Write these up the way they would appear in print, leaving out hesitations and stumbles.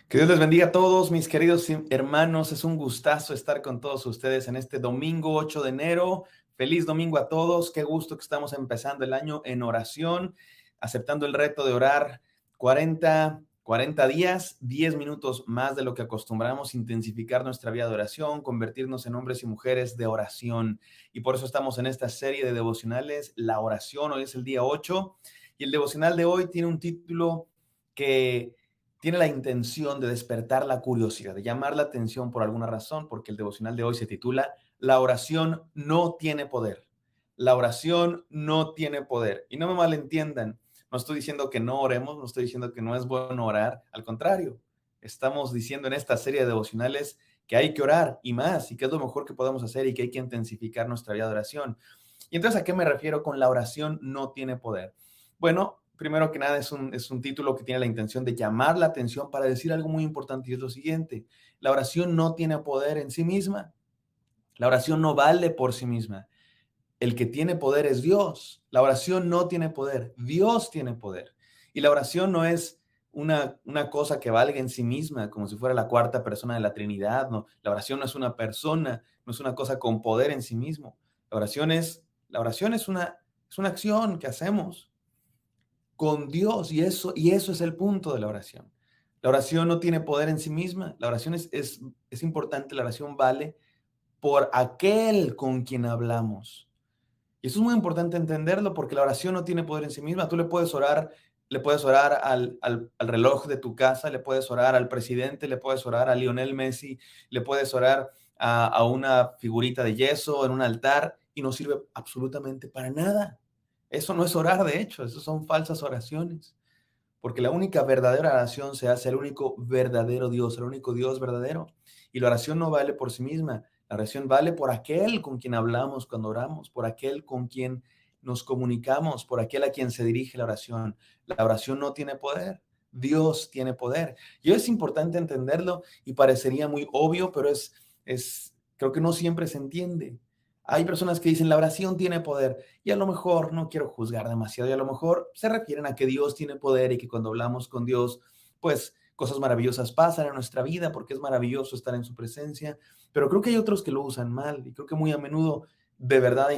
Que Dios les bendiga a todos, mis queridos hermanos. Es un gustazo estar con todos ustedes en este domingo 8 de enero. Feliz domingo a todos. Qué gusto que estamos empezando el año en oración, aceptando el reto de orar 40 días, 10 minutos más de lo que acostumbramos, intensificar nuestra vida de oración, convertirnos en hombres y mujeres de oración. Y por eso estamos en esta serie de devocionales, La Oración. Hoy es el día 8 y el devocional de hoy tiene un título que tiene la intención de despertar la curiosidad, de llamar la atención por alguna razón, porque el devocional de hoy se titula La oración no tiene poder. La oración no tiene poder. Y no me malentiendan, no estoy diciendo que no oremos, no estoy diciendo que no es bueno orar, al contrario, estamos diciendo en esta serie de devocionales que hay que orar y más, y que es lo mejor que podemos hacer y que hay que intensificar nuestra vida de oración. Y entonces, ¿a qué me refiero con la oración no tiene poder? Bueno, primero que nada es un título que tiene la intención de llamar la atención para decir algo muy importante y es lo siguiente: la oración no tiene poder en sí misma, la oración no vale por sí misma. El que tiene poder es Dios. La oración no tiene poder, Dios tiene poder. Y la oración no es una cosa que valga en sí misma, como si fuera la cuarta persona de la Trinidad. No, la oración no es una persona, no es una cosa con poder en sí mismo. La oración es una acción que hacemos con Dios, y eso es el punto de la oración. La oración no tiene poder en sí misma. La oración es importante, la oración vale por aquel con quien hablamos. Y eso es muy importante entenderlo, porque la oración no tiene poder en sí misma. Tú le puedes orar al reloj de tu casa, le puedes orar al presidente, le puedes orar a Lionel Messi, le puedes orar a una figurita de yeso en un altar y no sirve absolutamente para nada. Eso no es orar, de hecho, eso son falsas oraciones. Porque la única verdadera oración se hace al único verdadero Dios, al único Dios verdadero. Y la oración no vale por sí misma. La oración vale por aquel con quien hablamos cuando oramos, por aquel con quien nos comunicamos, por aquel a quien se dirige la oración. La oración no tiene poder. Dios tiene poder. Y es importante entenderlo y parecería muy obvio, pero creo que no siempre se entiende. Hay personas que dicen la oración tiene poder y a lo mejor no quiero juzgar demasiado y a lo mejor se refieren a que Dios tiene poder y que cuando hablamos con Dios, pues cosas maravillosas pasan en nuestra vida porque es maravilloso estar en su presencia, pero creo que hay otros que lo usan mal y creo que muy a menudo de verdad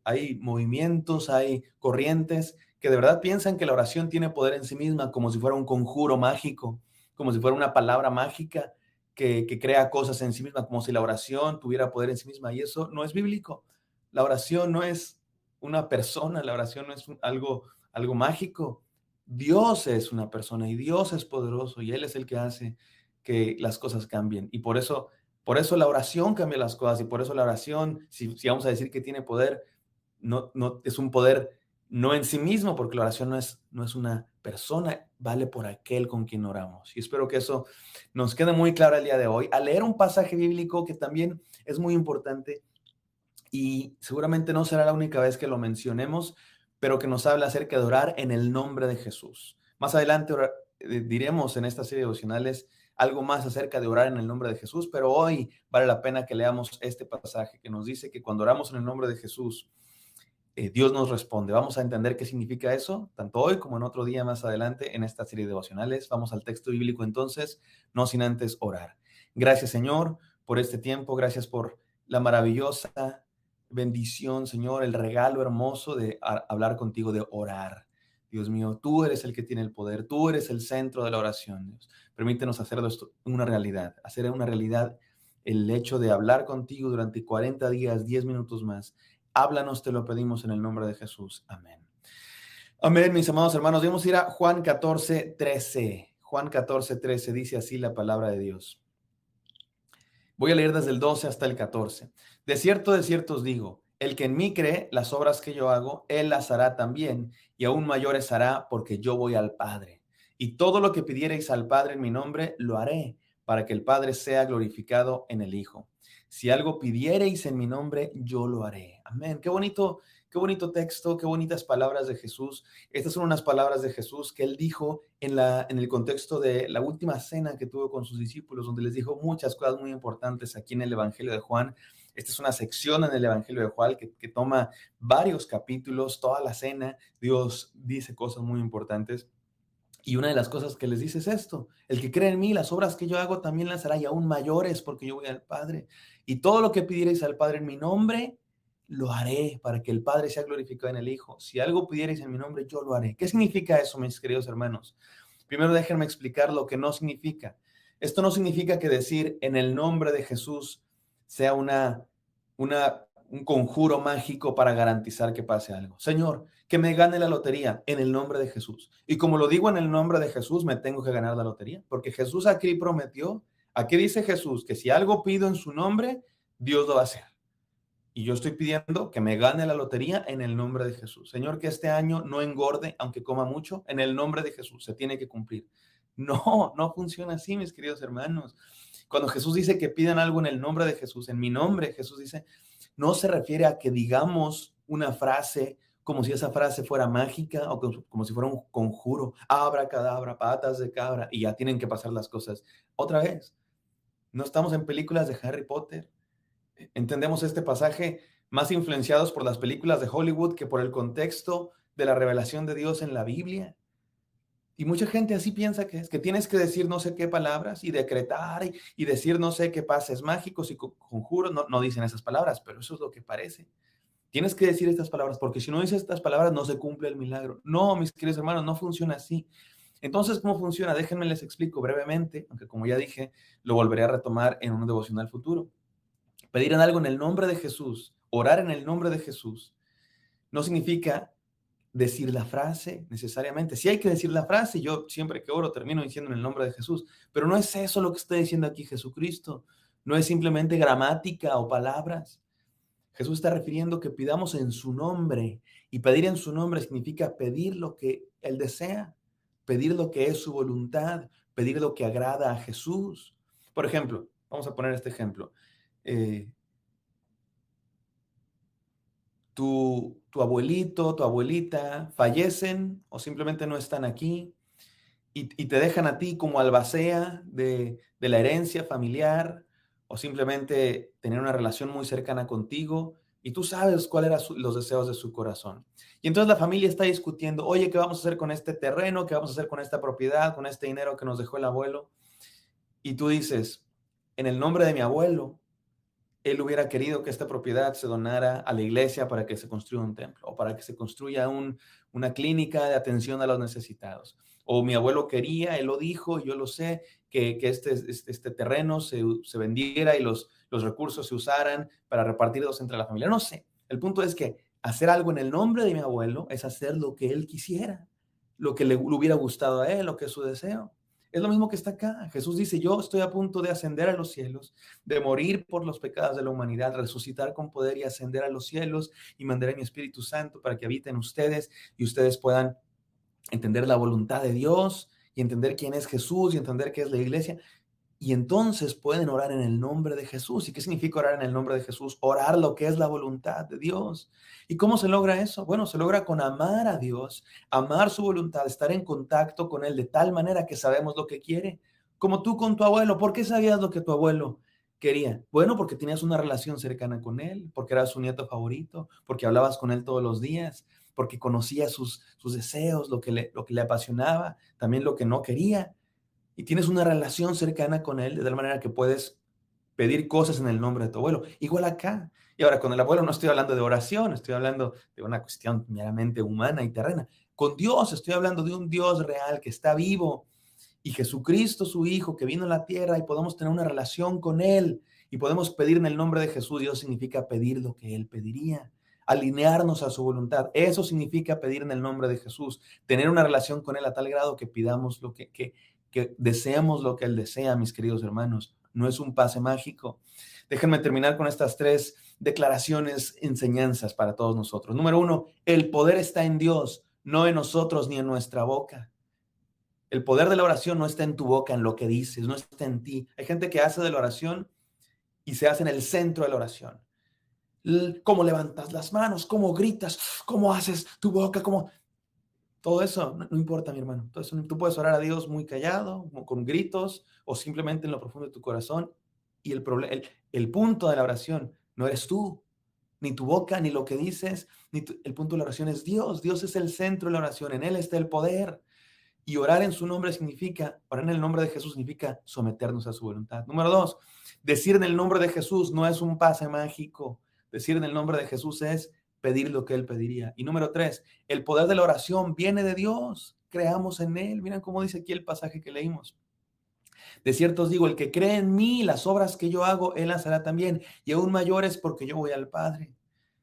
hay movimientos, hay corrientes que de verdad piensan que la oración tiene poder en sí misma como si fuera un conjuro mágico, como si fuera una palabra mágica que crea cosas en sí misma, como si la oración tuviera poder en sí misma, y eso no es bíblico. La oración no es una persona, la oración no es algo mágico. Dios es una persona y Dios es poderoso y Él es el que hace que las cosas cambien. Y por eso la oración cambia las cosas y por eso la oración, si vamos a decir que tiene poder, no es un poder no en sí mismo, porque la oración no es una persona, vale por aquel con quien oramos. Y espero que eso nos quede muy claro el día de hoy, al leer un pasaje bíblico que también es muy importante y seguramente no será la única vez que lo mencionemos, pero que nos habla acerca de orar en el nombre de Jesús. Más adelante diremos en esta serie de devocionales algo más acerca de orar en el nombre de Jesús, pero hoy vale la pena que leamos este pasaje que nos dice que cuando oramos en el nombre de Jesús, Dios nos responde. Vamos a entender qué significa eso, tanto hoy como en otro día más adelante en esta serie de devocionales. Vamos al texto bíblico entonces, no sin antes orar. Gracias, Señor, por este tiempo. Gracias por la maravillosa bendición, Señor, el regalo hermoso de hablar contigo, de orar. Dios mío, tú eres el que tiene el poder, tú eres el centro de la oración, Dios. Permítenos hacerlo esto una realidad, hacer una realidad el hecho de hablar contigo durante 40 días, 10 minutos más. Háblanos, te lo pedimos en el nombre de Jesús. Amén. Amén, mis amados hermanos. Vamos a ir a Juan 14:13. Juan 14:13 dice así la palabra de Dios. Voy a leer desde el 12 hasta el 14. De cierto os digo, el que en mí cree, las obras que yo hago, él las hará también, y aún mayores hará, porque yo voy al Padre. Y todo lo que pidiereis al Padre en mi nombre, lo haré, para que el Padre sea glorificado en el Hijo. Si algo pidiereis en mi nombre, yo lo haré. Amén. Qué bonito texto, qué bonitas palabras de Jesús. Estas son unas palabras de Jesús que él dijo en el contexto de la última cena que tuvo con sus discípulos, donde les dijo muchas cosas muy importantes aquí en el Evangelio de Juan. Esta es una sección en el Evangelio de Juan que toma varios capítulos, toda la cena. Dios dice cosas muy importantes. Y una de las cosas que les dice es esto: el que cree en mí, las obras que yo hago también las hará, y aún mayores, porque yo voy al Padre. Y todo lo que pidierais al Padre en mi nombre, lo haré, para que el Padre sea glorificado en el Hijo. Si algo pidierais en mi nombre, yo lo haré. ¿Qué significa eso, mis queridos hermanos? Primero déjenme explicar lo que no significa. Esto no significa que decir en el nombre de Jesús sea un conjuro mágico para garantizar que pase algo. Señor, que me gane la lotería en el nombre de Jesús. Y como lo digo en el nombre de Jesús, me tengo que ganar la lotería, porque Jesús aquí prometió. Aquí dice Jesús que si algo pido en su nombre, Dios lo va a hacer. Y yo estoy pidiendo que me gane la lotería en el nombre de Jesús. Señor, que este año no engorde, aunque coma mucho, en el nombre de Jesús. Se tiene que cumplir. No, no funciona así, mis queridos hermanos. Cuando Jesús dice que pidan algo en el nombre de Jesús, en mi nombre, Jesús dice, no se refiere a que digamos una frase como si esa frase fuera mágica o como si fuera un conjuro, abracadabra, patas de cabra, y ya tienen que pasar las cosas. Otra vez, no estamos en películas de Harry Potter. Entendemos este pasaje más influenciados por las películas de Hollywood que por el contexto de la revelación de Dios en la Biblia. Y mucha gente así piensa que es, que tienes que decir no sé qué palabras y decretar y decir no sé qué pases mágicos y conjuros. No, no dicen esas palabras, pero eso es lo que parece. Tienes que decir estas palabras, porque si no dices estas palabras no se cumple el milagro. No, mis queridos hermanos, no funciona así. Entonces, ¿cómo funciona? Déjenme les explico brevemente, aunque como ya dije, lo volveré a retomar en un devocional futuro. Pedir en algo en el nombre de Jesús, orar en el nombre de Jesús, no significa decir la frase necesariamente. Sí hay que decir la frase, yo siempre que oro termino diciendo en el nombre de Jesús, pero no es eso lo que está diciendo aquí Jesucristo. No es simplemente gramática o palabras. Jesús está refiriendo que pidamos en su nombre, y pedir en su nombre significa pedir lo que Él desea, pedir lo que es su voluntad, pedir lo que agrada a Jesús. Por ejemplo, vamos a poner este ejemplo. Eh, tu abuelito, tu abuelita fallecen o simplemente no están aquí, y te dejan a ti como albacea de la herencia familiar, o simplemente tener una relación muy cercana contigo, y tú sabes cuáles eran los deseos de su corazón. Y entonces la familia está discutiendo, oye, ¿qué vamos a hacer con este terreno? ¿Qué vamos a hacer con esta propiedad, con este dinero que nos dejó el abuelo? Y tú dices, en el nombre de mi abuelo, él hubiera querido que esta propiedad se donara a la iglesia para que se construya un templo, o para que se construya una clínica de atención a los necesitados. O mi abuelo quería, él lo dijo, yo lo sé, que este terreno se vendiera y los recursos se usaran para repartirlos entre la familia. No sé. El punto es que hacer algo en el nombre de mi abuelo es hacer lo que él quisiera, lo que le hubiera gustado a él, lo que es su deseo. Es lo mismo que está acá. Jesús dice, yo estoy a punto de ascender a los cielos, de morir por los pecados de la humanidad, resucitar con poder y ascender a los cielos, y mandaré mi Espíritu Santo para que habite en ustedes y ustedes puedan entender la voluntad de Dios y entender quién es Jesús y entender qué es la iglesia. Y entonces pueden orar en el nombre de Jesús. ¿Y qué significa orar en el nombre de Jesús? Orar lo que es la voluntad de Dios. ¿Y cómo se logra eso? Bueno, se logra con amar a Dios, amar su voluntad, estar en contacto con Él de tal manera que sabemos lo que quiere. Como tú con tu abuelo. ¿Por qué sabías lo que tu abuelo quería? Bueno, porque tenías una relación cercana con Él, porque eras su nieto favorito, porque hablabas con Él todos los días, porque conocías sus deseos, lo que le apasionaba, también lo que no quería. Y tienes una relación cercana con Él de tal manera que puedes pedir cosas en el nombre de tu abuelo. Igual acá. Y ahora, con el abuelo no estoy hablando de oración, estoy hablando de una cuestión meramente humana y terrena. Con Dios estoy hablando de un Dios real que está vivo, y Jesucristo, su Hijo, que vino a la tierra, y podemos tener una relación con Él y podemos pedir en el nombre de Jesús. Dios significa pedir lo que Él pediría, alinearnos a su voluntad. Eso significa pedir en el nombre de Jesús, tener una relación con Él a tal grado que pidamos que deseemos lo que Él desea, mis queridos hermanos. No es un pase mágico. Déjenme terminar con estas tres declaraciones, enseñanzas para todos nosotros. Número uno, el poder está en Dios, no en nosotros ni en nuestra boca. El poder de la oración no está en tu boca, en lo que dices, no está en ti. Hay gente que hace de la oración y se hace en el centro de la oración. Cómo levantas las manos, cómo gritas, cómo haces tu boca, cómo... Todo eso no importa, mi hermano. Todo eso, tú puedes orar a Dios muy callado, con gritos, o simplemente en lo profundo de tu corazón. Y el punto de la oración no eres tú, ni tu boca, ni lo que dices. El punto de la oración es Dios. Dios es el centro de la oración. En Él está el poder. Y orar en su nombre significa, orar en el nombre de Jesús significa someternos a su voluntad. Número dos, decir en el nombre de Jesús no es un pase mágico. Decir en el nombre de Jesús es pedir lo que Él pediría. Y número tres, el poder de la oración viene de Dios. Creamos en Él. Miren cómo dice aquí el pasaje que leímos. De cierto os digo, el que cree en mí, las obras que yo hago, Él las hará también. Y aún mayores porque yo voy al Padre.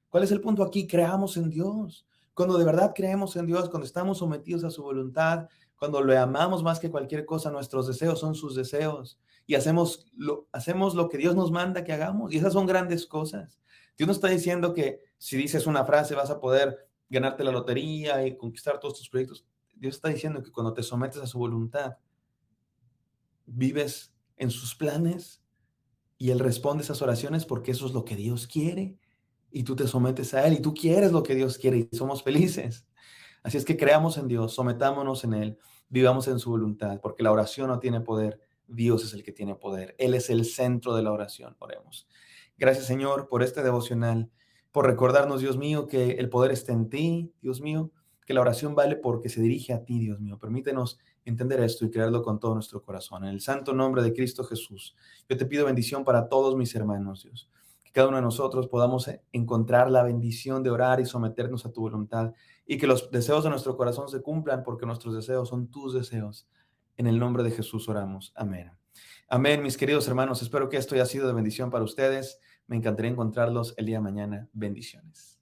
¿Cuál es el punto aquí? Creamos en Dios. Cuando de verdad creemos en Dios, cuando estamos sometidos a su voluntad, cuando le amamos más que cualquier cosa, nuestros deseos son sus deseos y hacemos lo que Dios nos manda que hagamos. Y esas son grandes cosas. Dios no está diciendo que si dices una frase vas a poder ganarte la lotería y conquistar todos tus proyectos. Dios está diciendo que cuando te sometes a su voluntad, vives en sus planes y Él responde esas oraciones porque eso es lo que Dios quiere. Y tú te sometes a Él y tú quieres lo que Dios quiere y somos felices. Así es que creamos en Dios, sometámonos en Él, vivamos en su voluntad, porque la oración no tiene poder, Dios es el que tiene poder. Él es el centro de la oración. Oremos. Gracias, Señor, por este devocional, por recordarnos, Dios mío, que el poder está en ti, Dios mío, que la oración vale porque se dirige a ti, Dios mío. Permítenos entender esto y creerlo con todo nuestro corazón. En el santo nombre de Cristo Jesús, yo te pido bendición para todos mis hermanos, Dios. Que cada uno de nosotros podamos encontrar la bendición de orar y someternos a tu voluntad y que los deseos de nuestro corazón se cumplan porque nuestros deseos son tus deseos. En el nombre de Jesús oramos. Amén. Amén, mis queridos hermanos. Espero que esto haya sido de bendición para ustedes. Me encantaría encontrarlos el día de mañana. Bendiciones.